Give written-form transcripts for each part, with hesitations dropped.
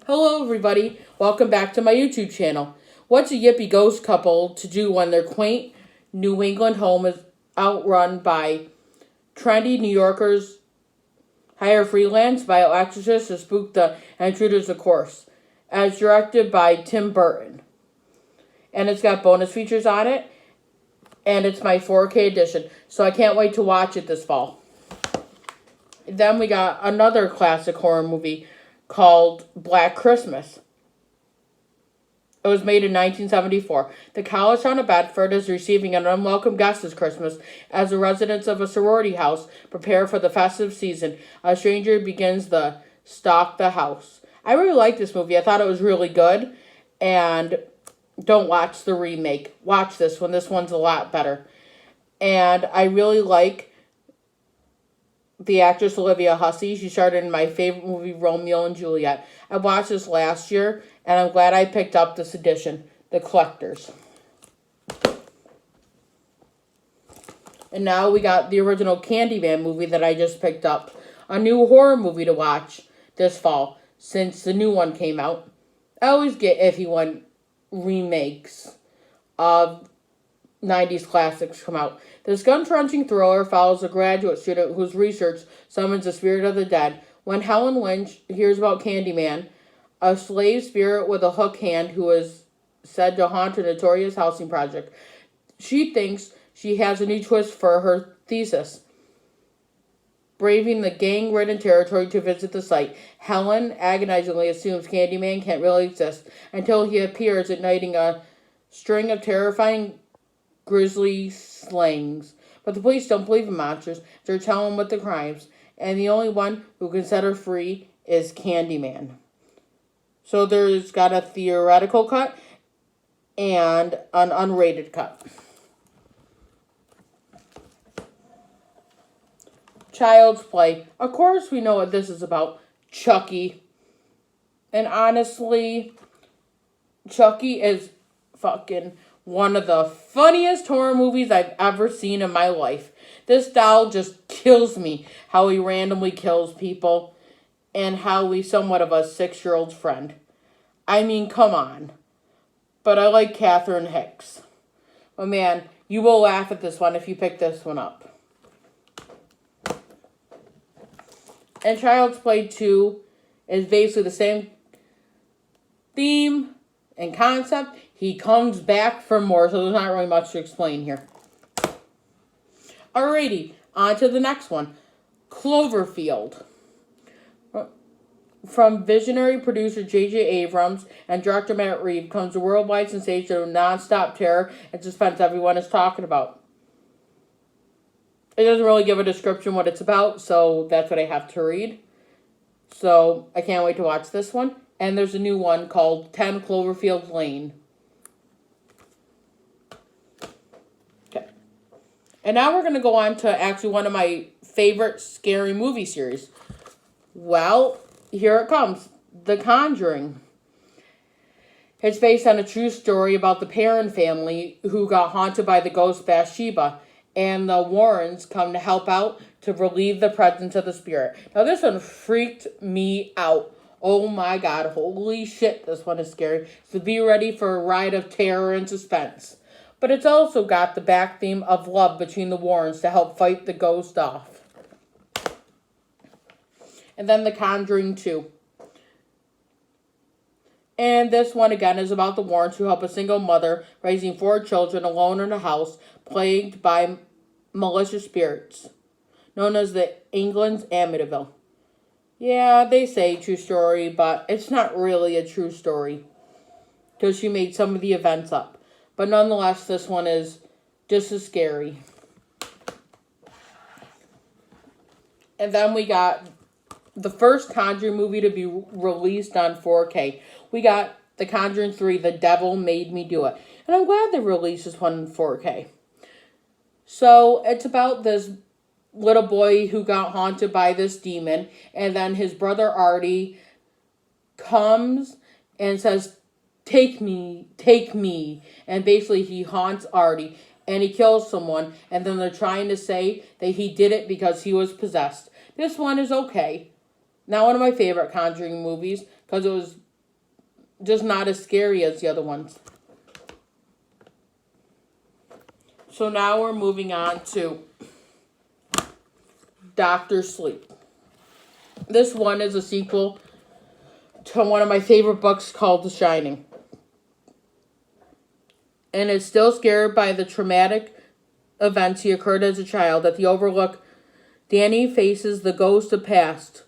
Hello everybody, welcome back to my YouTube channel. What's a yippee ghost couple to do when their quaint New England home is outrun by trendy New Yorkers, hire freelance bio exorcists to spook the intruders, of course, as directed by Tim Burton. And it's got bonus features on it, and it's my 4K edition, so I can't wait to watch it this fall. Then we got another classic horror movie called Black Christmas. It was made in 1974. The college town of Bedford is receiving an unwelcome guest this Christmas as the residents of a sorority house prepare for the festive season. A stranger begins to stalk the house. I really liked this movie. I thought it was really good. And don't watch the remake. Watch this one. This one's a lot better. And I really like the actress Olivia Hussey. She starred in my favorite movie, Romeo and Juliet. I watched this last year, and I'm glad I picked up this edition, The Collectors. And now we got the original Candyman movie that I just picked up. A new horror movie to watch this fall, since the new one came out. I always get iffy when remakes of 90s classics come out. This gun-crunching thriller follows a graduate student whose research summons the spirit of the dead. When Helen Lynch hears about Candyman, a slave spirit with a hook hand who is said to haunt a notorious housing project, she thinks she has a new twist for her thesis. Braving the gang-ridden territory to visit the site, Helen agonizingly assumes Candyman can't really exist until he appears, igniting a string of terrifying grisly slayings. But the police don't believe in monsters. They're telling with the crimes. And the only one who can set her free is Candyman. So there's got a theoretical cut and an unrated cut. Child's Play. Of course we know what this is about. Chucky. And honestly, Chucky is fucking one of the funniest horror movies I've ever seen in my life. This doll just kills me. How he randomly kills people. And how he's somewhat of a 6-year-old's friend. I mean, come on. But I like Catherine Hicks. Oh man, you will laugh at this one if you pick this one up. And Child's Play 2 is basically the same theme and concept. He comes back for more, so there's not really much to explain here. Alrighty, on to the next one. Cloverfield. From visionary producer J.J. Abrams and director Matt Reeves comes a worldwide sensation of non-stop terror and suspense everyone is talking about. It doesn't really give a description what it's about, so that's what I have to read. So I can't wait to watch this one. And there's a new one called 10 Cloverfield Lane. Okay. And now we're going to go on to actually one of my favorite scary movie series. Well, here it comes. The Conjuring. It's based on a true story about the Perron family who got haunted by the ghost Bathsheba. And the Warrens come to help out to relieve the presence of the spirit. Now, this one freaked me out. Oh my god, holy shit, this one is scary. So be ready for a ride of terror and suspense. But it's also got the back theme of love between the Warrens to help fight the ghost off. And then The Conjuring 2. And this one again is about the Warrens who help a single mother raising 4 children alone in a house plagued by malicious spirits, known as the England's Amityville. Yeah, they say true story, but it's not really a true story because she made some of the events up. But nonetheless, this one is just as scary. And then we got the first Conjuring movie to be released on 4K. We got The Conjuring 3, The Devil Made Me Do It. And I'm glad they released this one in 4K. So, it's about this little boy who got haunted by this demon. And then his brother Artie comes and says, take me. And basically he haunts Artie. And he kills someone. And then they're trying to say that he did it because he was possessed. This one is okay. Not one of my favorite Conjuring movies because it was just not as scary as the other ones. So now we're moving on to Doctor Sleep. This one is a sequel to one of my favorite books called The Shining. And is still scared by the traumatic events he occurred as a child at the Overlook. Danny faces the ghost of past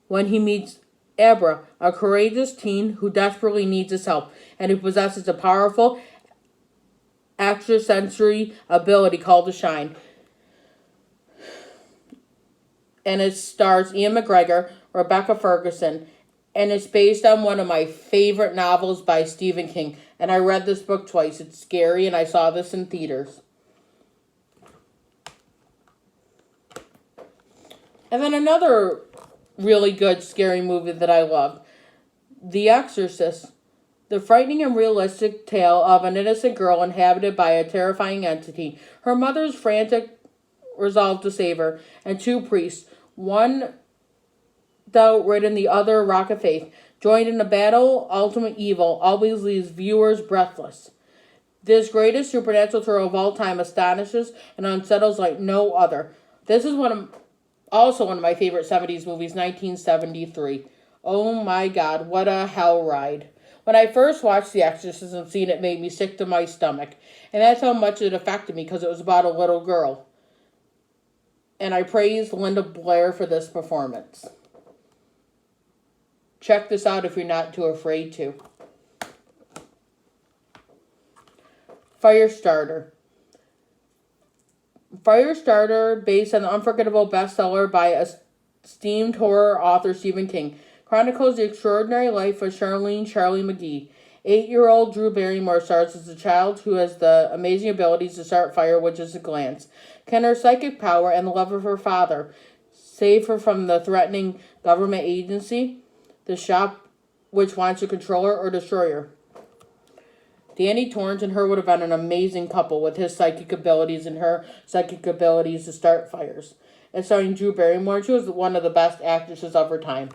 when he meets Abra, a courageous teen who desperately needs his help and who possesses a powerful extrasensory ability called the Shine. And it stars Ian McGregor, Rebecca Ferguson, and it's based on one of my favorite novels by Stephen King. And I read this book twice. It's scary, and I saw this in theaters. And then another really good scary movie that I love, The Exorcist. The frightening and realistic tale of an innocent girl inhabited by a terrifying entity. Her mother's frantic resolve to save her, and two priests, one doubt-ridden, the other a rock of faith, joined in a battle. Ultimate evil always leaves viewers breathless. This greatest supernatural thriller of all time astonishes and unsettles like no other. This is also one of my favorite 70s movies, 1973. Oh my God, what a hell ride. When I first watched The Exorcism scene, it made me sick to my stomach. And that's how much it affected me, because it was about a little girl. And I praise Linda Blair for this performance. Check this out if you're not too afraid to. Firestarter. Firestarter, based on the unforgettable bestseller by esteemed horror author Stephen King, chronicles the extraordinary life of Charlene "Charlie" McGee. 8-year-old Drew Barrymore stars as a child who has the amazing abilities to start fire with just a glance. Can her psychic power and the love of her father save her from the threatening government agency, the shop which wants to control her or destroy her? Danny Torrance and her would have been an amazing couple with his psychic abilities and her psychic abilities to start fires. And starring Drew Barrymore, she was one of the best actresses of her time.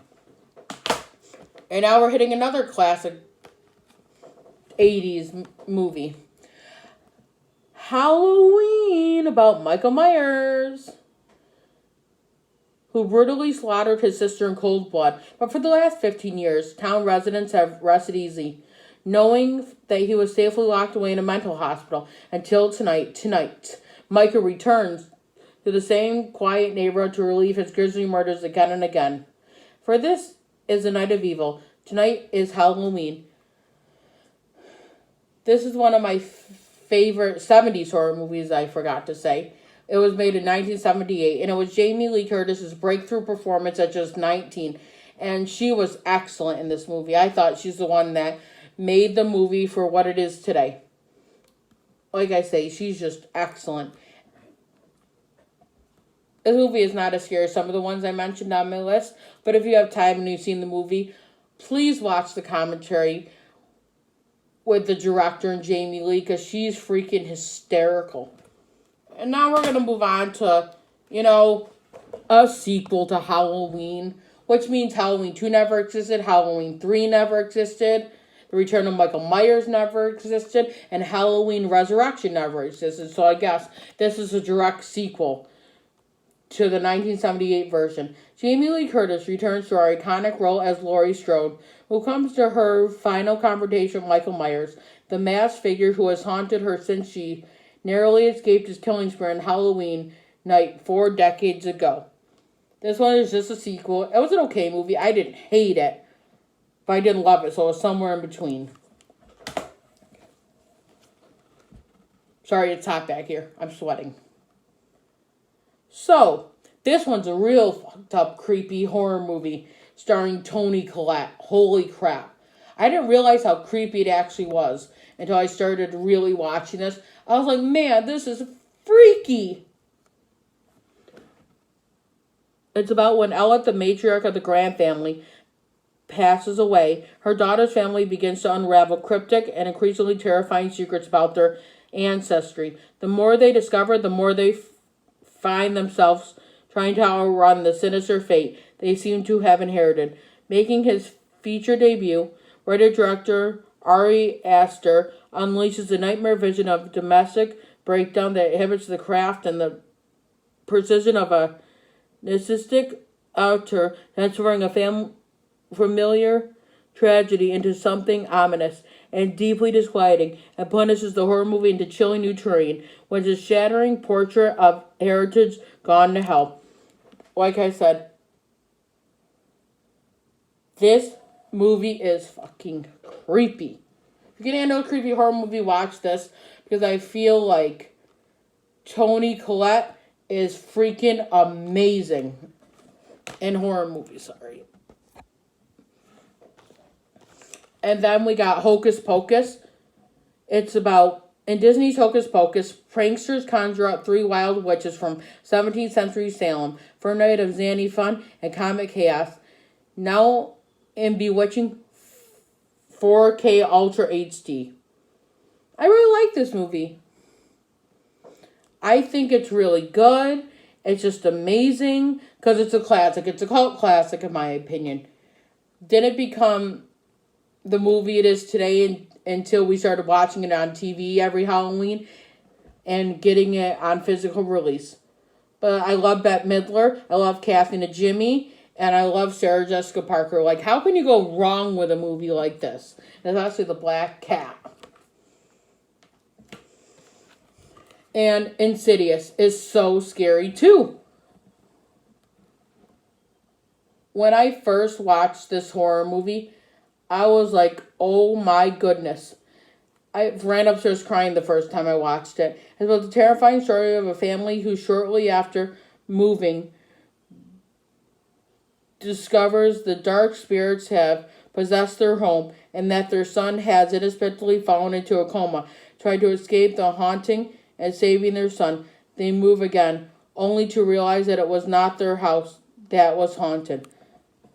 And now we're hitting another classic 80s movie. Halloween, about Michael Myers, who brutally slaughtered his sister in cold blood. But for the last 15 years, town residents have rested easy, knowing that he was safely locked away in a mental hospital until tonight. Micah returns to the same quiet neighborhood to relieve his grisly murders again and again. For this is the night of evil. Tonight is Halloween. This is one of my favorite 70s horror movies, I forgot to say. It was made in 1978, and it was Jamie Lee Curtis's breakthrough performance at just 19. And she was excellent in this movie. I thought she's the one that made the movie for what it is today. Like I say, she's just excellent. This movie is not as scary as some of the ones I mentioned on my list, but if you have time and you've seen the movie, please watch the commentary with the director and Jamie Lee, because she's freaking hysterical. And now we're going to move on to, a sequel to Halloween, which means Halloween 2 never existed, Halloween 3 never existed, The Return of Michael Myers never existed, and Halloween Resurrection never existed. So I guess this is a direct sequel to the 1978 version. Jamie Lee Curtis returns to her iconic role as Laurie Strode, who comes to her final confrontation with Michael Myers, the masked figure who has haunted her since she narrowly escaped his killing spree on Halloween night 4 decades ago. This one is just a sequel. It was an okay movie. I didn't hate it, but I didn't love it, so it was somewhere in between. Sorry, it's hot back here. I'm sweating. So, this one's a real fucked up, creepy horror movie starring Toni Collette. Holy crap. I didn't realize how creepy it actually was until I started really watching this. I was like, man, this is freaky. It's about when Ella, the matriarch of the Grant family, passes away. Her daughter's family begins to unravel cryptic and increasingly terrifying secrets about their ancestry. The more they discover, the more they find themselves trying to outrun the sinister fate they seem to have inherited. Making his feature debut, Writer-director Ari Aster unleashes a nightmare vision of domestic breakdown that inhibits the craft and the precision of a narcissistic author, transferring a familiar tragedy into something ominous and deeply disquieting, and punishes the horror movie into chilling new terrain, which is a shattering portrait of heritage gone to hell. Like I said, this movie is fucking creepy. If you can handle a creepy horror movie, watch this, because I feel like Toni Collette is freaking amazing in horror movies, sorry. And then we got Hocus Pocus. It's about, in Disney's Hocus Pocus, pranksters conjure up 3 wild witches from 17th century Salem for a night of zany fun and comic chaos. Now in bewitching 4K Ultra HD. I really like this movie. I think it's really good. It's just amazing because it's a classic. It's a cult classic in my opinion. Didn't become the movie it is today until we started watching it on TV every Halloween and getting it on physical release. But I love Bette Midler. I love Kathy Najimy. And I love Sarah Jessica Parker. Like, how can you go wrong with a movie like this? And it's actually The Black Cat. And Insidious is so scary too. When I first watched this horror movie, I was like, oh my goodness. I ran upstairs crying the first time I watched it. It's about the terrifying story of a family who shortly after moving discovers the dark spirits have possessed their home and that their son has inexplicably fallen into a coma. Trying to escape the haunting and saving their son, they move again, only to realize that it was not their house that was haunted.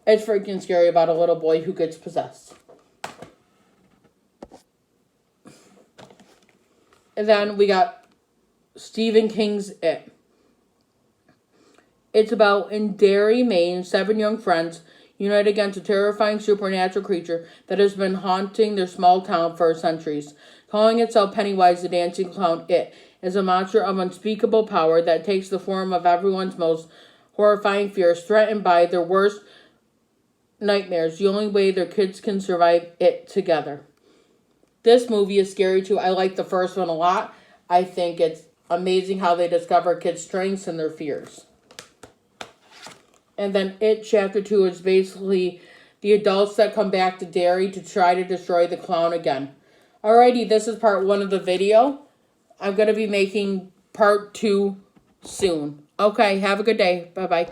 It's freaking scary about a little boy who gets possessed. And then we got Stephen King's It. It's about in Derry, Maine, 7 young friends unite against a terrifying supernatural creature that has been haunting their small town for centuries. Calling itself Pennywise the Dancing Clown, It is a monster of unspeakable power that takes the form of everyone's most horrifying fears, threatened by their worst nightmares, the only way their kids can survive it together. This movie is scary too. I like the first one a lot. I think it's amazing how they discover kids' strengths and their fears. And then It Chapter 2 is basically the adults that come back to Derry to try to destroy the clown again. Alrighty, this is part 1 of the video. I'm going to be making part 2 soon. Okay, have a good day. Bye-bye.